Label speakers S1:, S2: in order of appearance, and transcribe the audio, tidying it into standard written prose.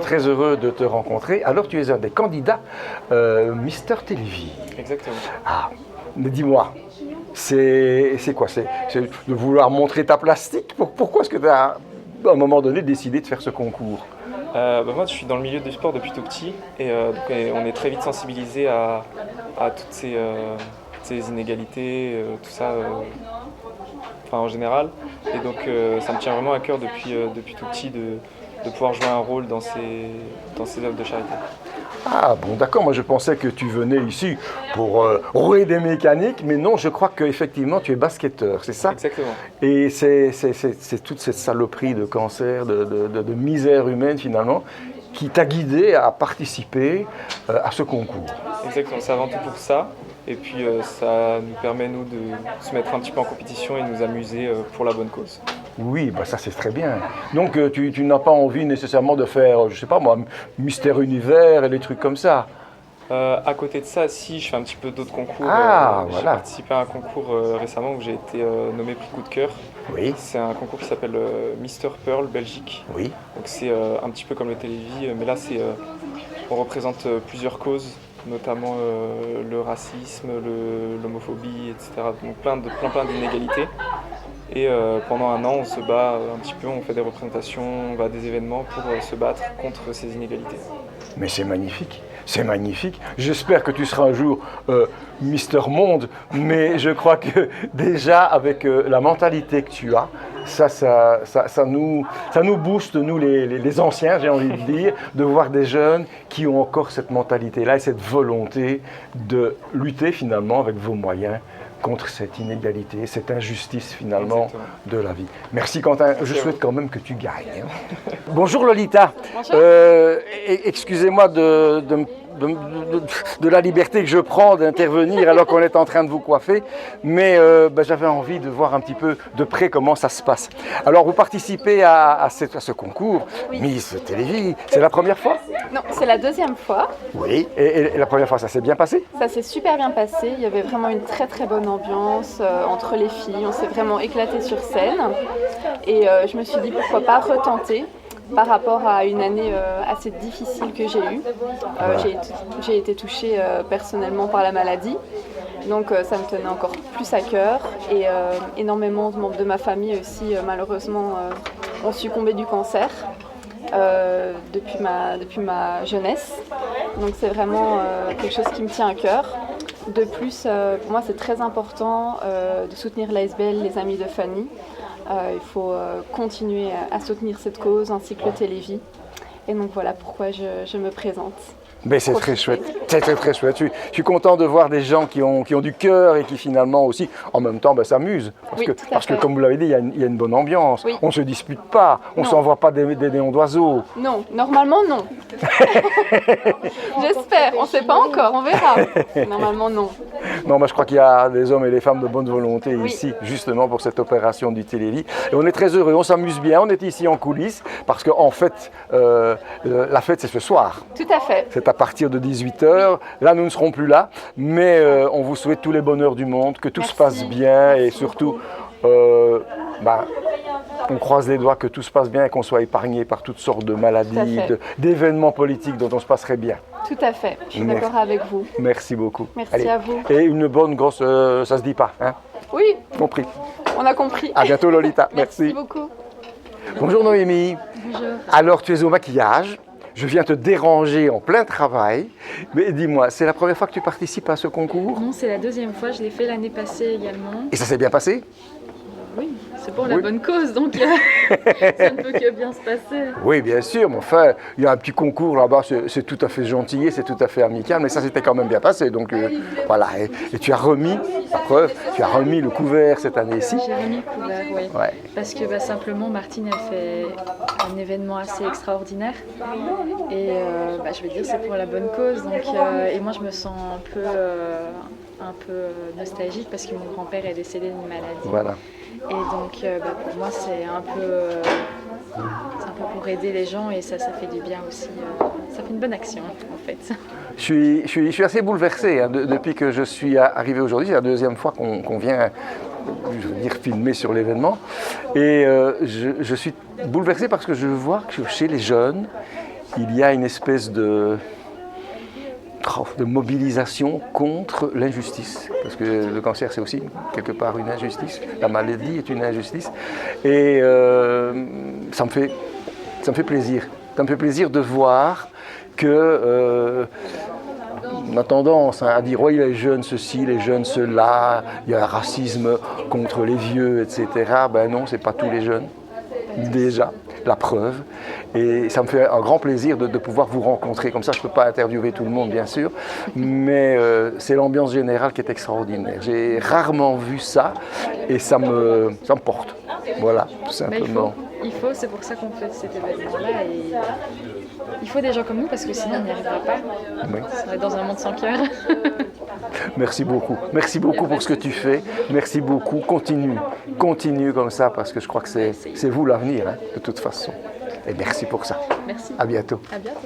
S1: très heureux de te rencontrer. Alors, tu es un des candidats Mister Télévie.
S2: Exactement.
S1: Ah, mais dis-moi, c'est quoi? C'est de vouloir montrer ta plastique? Pourquoi est-ce que tu as, à un moment donné, décidé de faire ce concours?
S2: Moi, je suis dans le milieu du sport depuis tout petit et on est très vite sensibilisé à toutes ces inégalités, tout ça, en général. Et donc, ça me tient vraiment à cœur depuis tout petit de pouvoir jouer un rôle dans ces œuvres de charité.
S1: Ah bon, d'accord, moi je pensais que tu venais ici pour rouler des mécaniques, mais non, je crois qu'effectivement tu es basketteur, c'est ça?
S2: Exactement.
S1: Et c'est toute cette saloperie de cancer, de misère humaine finalement, qui t'a guidé à participer à ce concours.
S2: Exactement, c'est avant tout pour ça. Et puis ça nous permet, nous, de se mettre un petit peu en compétition et de nous amuser pour la bonne cause.
S1: Oui, bah ça c'est très bien. Donc tu n'as pas envie nécessairement de faire, je sais pas moi, Mystère Univers et des trucs comme ça?
S2: À côté de ça, si, je fais un petit peu d'autres concours.
S1: Ah,
S2: J'ai
S1: voilà.
S2: participé à un concours récemment où j'ai été nommé prix coup de cœur.
S1: Oui,
S2: C'est un concours qui s'appelle Mister Pearl Belgique.
S1: oui.
S2: Donc c'est un petit peu comme le Télévis, mais là on représente plusieurs causes, notamment le racisme, l'homophobie, etc. Donc plein d'inégalités. Et pendant un an, on se bat un petit peu, on fait des représentations, on va à des événements pour se battre contre ces inégalités.
S1: Mais c'est magnifique, c'est magnifique. J'espère que tu seras un jour Mister Monde, mais je crois que déjà avec la mentalité que tu as, ça nous booste, nous les anciens, j'ai envie de dire, de voir des jeunes qui ont encore cette mentalité-là et cette volonté de lutter finalement avec vos moyens contre cette inégalité, cette injustice finalement.
S2: Exactement.
S1: De la vie. Merci Quentin, je
S2: à
S1: souhaite quand même que tu gagnes. Bonjour Lolita.
S3: Bonjour.
S1: Excusez-moi de la liberté que je prends d'intervenir alors qu'on est en train de vous coiffer, mais j'avais envie de voir un petit peu de près comment ça se passe. Alors vous participez à ce concours,
S3: Oui.
S1: Miss Télévis, c'est la première fois?
S3: Non, c'est la deuxième fois.
S1: Oui, et la première fois ça s'est bien passé?
S3: Ça s'est super bien passé. Il y avait vraiment une très très bonne ambiance entre les filles. On s'est vraiment éclaté sur scène. Et je me suis dit pourquoi pas retenter par rapport à une année assez difficile que j'ai eue. J'ai été touchée personnellement par la maladie. Donc ça me tenait encore plus à cœur. Et énormément de membres de ma famille aussi, malheureusement, ont succombé du cancer. Depuis ma jeunesse. Donc c'est vraiment quelque chose qui me tient à cœur. De plus, pour moi c'est très important de soutenir l'ASBL, les Amis de Fanny. Il faut continuer à soutenir cette cause ainsi que le Télévis. Et donc voilà pourquoi je me présente.
S1: Mais c'est très chouette, c'est très chouette. Je suis content de voir des gens qui ont du cœur et qui finalement aussi, en même temps, s'amusent. Parce que comme vous l'avez dit, il y a une bonne ambiance.
S3: Oui.
S1: On ne se dispute pas, on ne
S3: Non.
S1: s'envoie pas des néons d'oiseaux.
S3: Non, normalement non. J'espère, on ne sait pas encore, on verra. Normalement non.
S1: Non, je crois qu'il y a des hommes et des femmes de bonne volonté
S3: Oui.
S1: ici, justement pour cette opération du Télévis. Et on est très heureux, on s'amuse bien, on est ici en coulisses, parce qu'en fait, la fête c'est ce soir.
S3: Tout à fait.
S1: C'est à partir de 18h. Là, nous ne serons plus là, mais on vous souhaite tous les bonheurs du monde, que tout se passe bien et surtout, on croise les doigts que tout se passe bien et qu'on soit épargné par toutes sortes de maladies, d'événements politiques dont on se passerait bien.
S3: Tout à fait. Je suis
S1: Merci.
S3: d'accord avec vous.
S1: Merci beaucoup.
S3: Merci à vous.
S1: Et une bonne grosse, ça se dit pas, hein?
S3: Oui,
S1: Compris.
S3: on a compris.
S1: À bientôt Lolita.
S3: Merci beaucoup.
S1: Bonjour Noémie.
S3: Bonjour.
S1: Alors tu es au maquillage. Je viens te déranger en plein travail, mais dis-moi, c'est la première fois que tu participes à ce concours?
S4: Non, c'est la deuxième fois, je l'ai fait l'année passée également.
S1: Et ça s'est bien passé?
S4: Oui, c'est pour la
S1: Oui.
S4: bonne cause, donc ça ne peut que bien se passer.
S1: Oui, bien sûr, mais enfin, il y a un petit concours là-bas, c'est tout à fait gentil, c'est tout à fait amical, mais ça s'était quand même bien passé, donc voilà. Et tu as remis, la preuve, tu as remis le couvert cette année-ci.
S4: J'ai remis le couvert, oui.
S1: Ouais.
S4: Parce que simplement, Martine, elle fait un événement assez extraordinaire. Et je veux dire, c'est pour la bonne cause. Donc, et moi, je me sens un peu nostalgique parce que mon grand-père est décédé d'une maladie.
S1: Voilà.
S4: Et donc, pour moi, c'est un peu pour aider les gens et ça fait du bien aussi. Ça fait une bonne action, en fait.
S1: Je suis assez bouleversé hein, depuis que je suis arrivé aujourd'hui. C'est la deuxième fois qu'on vient, je veux dire, filmer sur l'événement. Et je suis bouleversé parce que je vois que chez les jeunes, il y a une espèce de mobilisation contre l'injustice. Parce que le cancer, c'est aussi quelque part une injustice. La maladie est une injustice. Et ça me fait plaisir. Ça me fait plaisir de voir que on a tendance à dire oui, les jeunes ceci, les jeunes cela, il y a un racisme contre les vieux, etc. Ben non, c'est pas tous les jeunes. Déjà, la preuve. Et ça me fait un grand plaisir de pouvoir vous rencontrer. Comme ça, je ne peux pas interviewer tout le monde, bien sûr, mais c'est l'ambiance générale qui est extraordinaire. J'ai rarement vu ça et ça me porte. Voilà, tout simplement.
S4: C'est pour ça qu'on fait cet événement-là. Et il faut des gens comme nous parce que sinon on n'y arrivera pas.
S1: Oui.
S4: On est dans un monde sans cœur.
S1: Merci beaucoup. Merci beaucoup pour ce que tu fais. Merci beaucoup. Continue comme ça parce que je crois que c'est vous l'avenir, hein, de toute façon. Et merci pour ça.
S4: Merci.
S1: À bientôt.
S4: À bientôt.